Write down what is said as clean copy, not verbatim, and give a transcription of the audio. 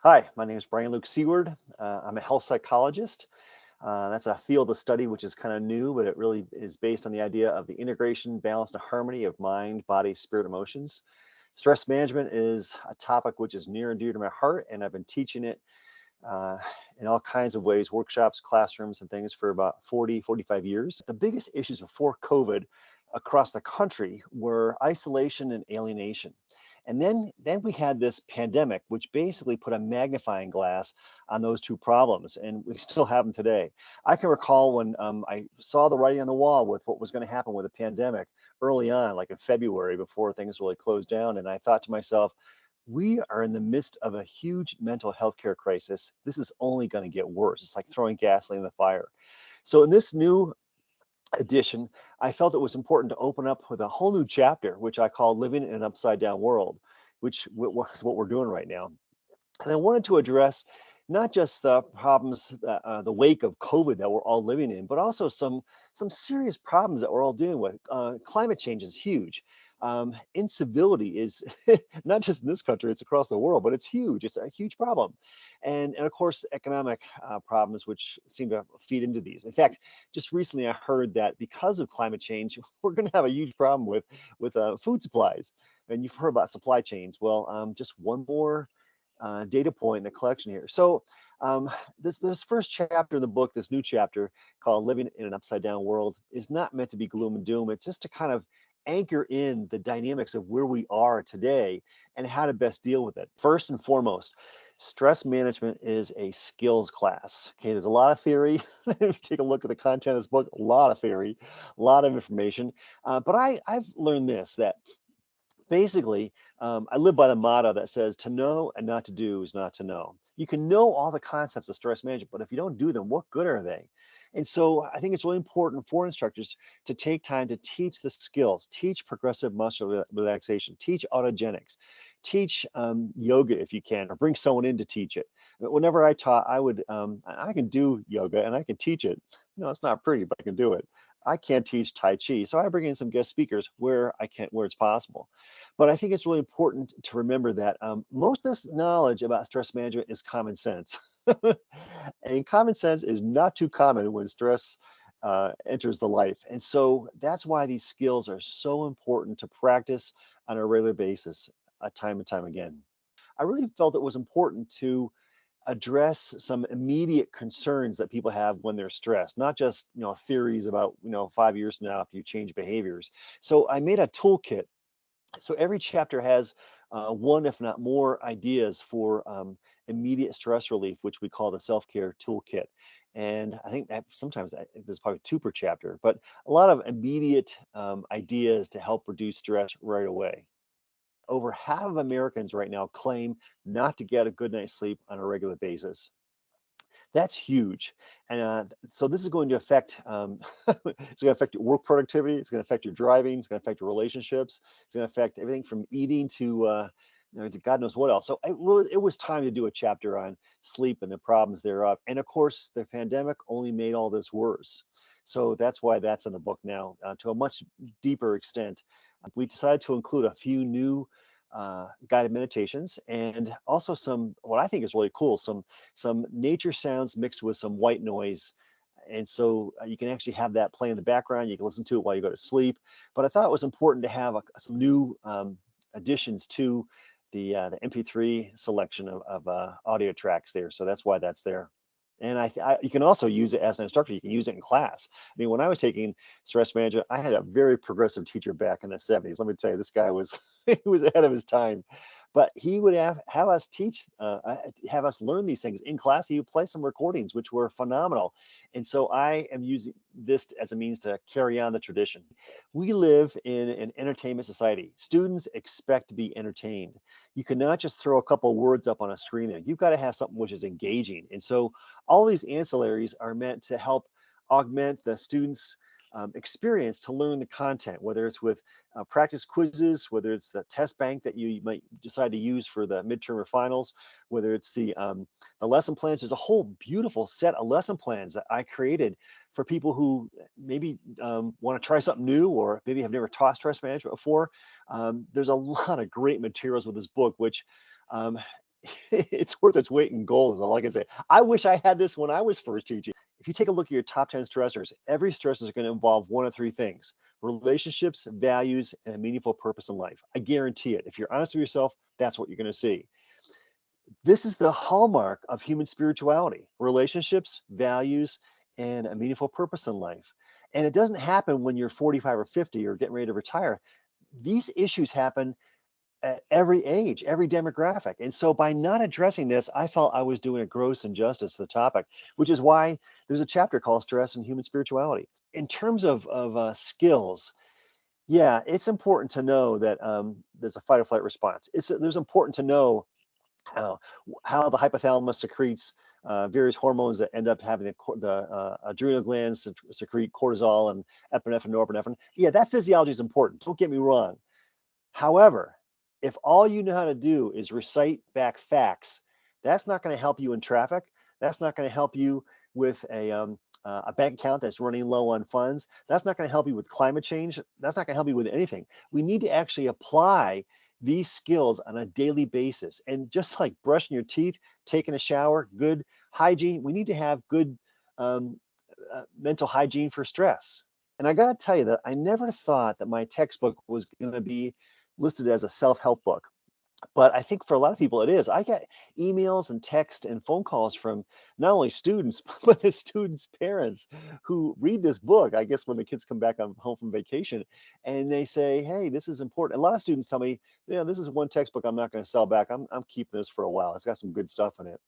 Hi, my name is Brian Luke Seaward. I'm a health psychologist. That's a field of study which is kind of new, but it really is based on the idea of the integration, balance, and harmony of mind, body, spirit, emotions. Stress management is a topic which is near and dear to my heart, and I've been teaching it uh, in all kinds of ways, workshops, classrooms, and things for about 40, 45 years. The biggest issues before COVID across the country were isolation and alienation. And then we had this pandemic, which basically put a magnifying glass on those two problems, and we still have them today. I can recall when I saw the writing on the wall with what was going to happen with the pandemic early on, like in February, before things really closed down, and I thought to myself, we are in the midst of a huge mental health care crisis. This is only going to get worse. It's like throwing gasoline in the fire. So in this new edition, I felt it was important to open up with a whole new chapter, which I call Living in an Upside Down World, which was what we're doing right now. And I wanted to address not just the problems, the wake of COVID that we're all living in, but also some serious problems that we're all dealing with. Climate change is huge. Incivility is not just in this country; it's across the world, but it's huge. It's a huge problem, and of course, economic problems which seem to feed into these. In fact, just recently I heard that because of climate change, we're going to have a huge problem with food supplies. And you've heard about supply chains. Well, just one more data point in the collection here. So this first chapter in the book, this new chapter called Living in an Upside Down World, is not meant to be gloom and doom. It's just to kind of anchor in the dynamics of where we are today and how to best deal with it. First and foremost, stress management is a skills class. Okay, there's a lot of theory. If you take a look at the content of this book, a lot of theory, a lot of information. But I've learned this, that basically, I live by the motto that says to know and not to do is not to know. You can know all the concepts of stress management, but if you don't do them, what good are they? And so I think it's really important for instructors to take time to teach the skills, teach progressive muscle relaxation, teach autogenics, teach yoga if you can, or bring someone in to teach it. Whenever I taught, I can do yoga and I can teach it. No, it's not pretty, but I can do it. I can't teach Tai Chi, so I bring in some guest speakers where it's possible. But I think it's really important to remember that most of this knowledge about stress management is common sense. And common sense is not too common when stress enters the life. And so that's why these skills are so important to practice on a regular basis, time and time again. I really felt it was important to address some immediate concerns that people have when they're stressed, not just theories about 5 years from now if you change behaviors. So I made a toolkit. So every chapter has one, if not more, ideas for immediate stress relief, which we call the self-care toolkit. And I think that sometimes there's probably two per chapter, but a lot of immediate ideas to help reduce stress right away. Over half of Americans right now claim not to get a good night's sleep on a regular basis. That's huge. And so this is going to affect, it's going to affect your work productivity. It's going to affect your driving. It's going to affect your relationships. It's going to affect everything from eating to God knows what else. So it was time to do a chapter on sleep and the problems thereof. And of course, the pandemic only made all this worse. So that's why that's in the book now to a much deeper extent. We decided to include a few new guided meditations and also some, what I think is really cool, some nature sounds mixed with some white noise. And so you can actually have that play in the background. You can listen to it while you go to sleep. But I thought it was important to have some new additions to the MP3 selection of audio tracks there. So that's why that's there. And you can also use it as an instructor. You can use it in class. I mean, when I was taking stress management, I had a very progressive teacher back in the 70s. Let me tell you, this guy was he was ahead of his time. But he would have us have us learn these things in class. He would play some recordings, which were phenomenal. And so I am using this as a means to carry on the tradition. We live in an entertainment society. Students expect to be entertained. You cannot just throw a couple of words up on a screen there. You've got to have something which is engaging. And so all these ancillaries are meant to help augment the students' experience to learn the content, whether it's with practice quizzes, whether it's the test bank that you might decide to use for the midterm or finals, whether it's the lesson plans. There's a whole beautiful set of lesson plans that I created for people who maybe want to try something new or maybe have never taught stress management before. There's a lot of great materials with this book, which it's worth its weight in gold, is all I can say. I wish I had this when I was first teaching. If you take a look at your top 10 stressors, every stressor is going to involve one of three things: relationships, values, and a meaningful purpose in life. I guarantee it. If you're honest with yourself, that's what you're going to see. This is the hallmark of human spirituality: relationships, values, and a meaningful purpose in life. And it doesn't happen when you're 45 or 50 or getting ready to retire. These issues happen at every age, every demographic. And so by not addressing this, I felt I was doing a gross injustice to the topic, which is why there's a chapter called Stress and Human Spirituality. In terms of skills, yeah, it's important to know that there's a fight or flight response. There's important to know how the hypothalamus secretes various hormones that end up having the adrenal glands secrete cortisol and epinephrine and norepinephrine. Yeah, that physiology is important. Don't get me wrong. However, if all you know how to do is recite back facts, that's not going to help you in traffic. That's not going to help you with a bank account that's running low on funds. That's not going to help you with climate change. That's not going to help you with anything. We need to actually apply these skills on a daily basis. And just like brushing your teeth, taking a shower, good hygiene, we need to have good mental hygiene for stress. And I got to tell you that I never thought that my textbook was going to be listed as a self-help book. But I think for a lot of people it is. I get emails and text and phone calls from not only students, but the students' parents who read this book, I guess when the kids come back home from vacation, and they say, hey, this is important. A lot of students tell me, yeah, this is one textbook I'm not going to sell back. I'm keeping this for a while. It's got some good stuff in it.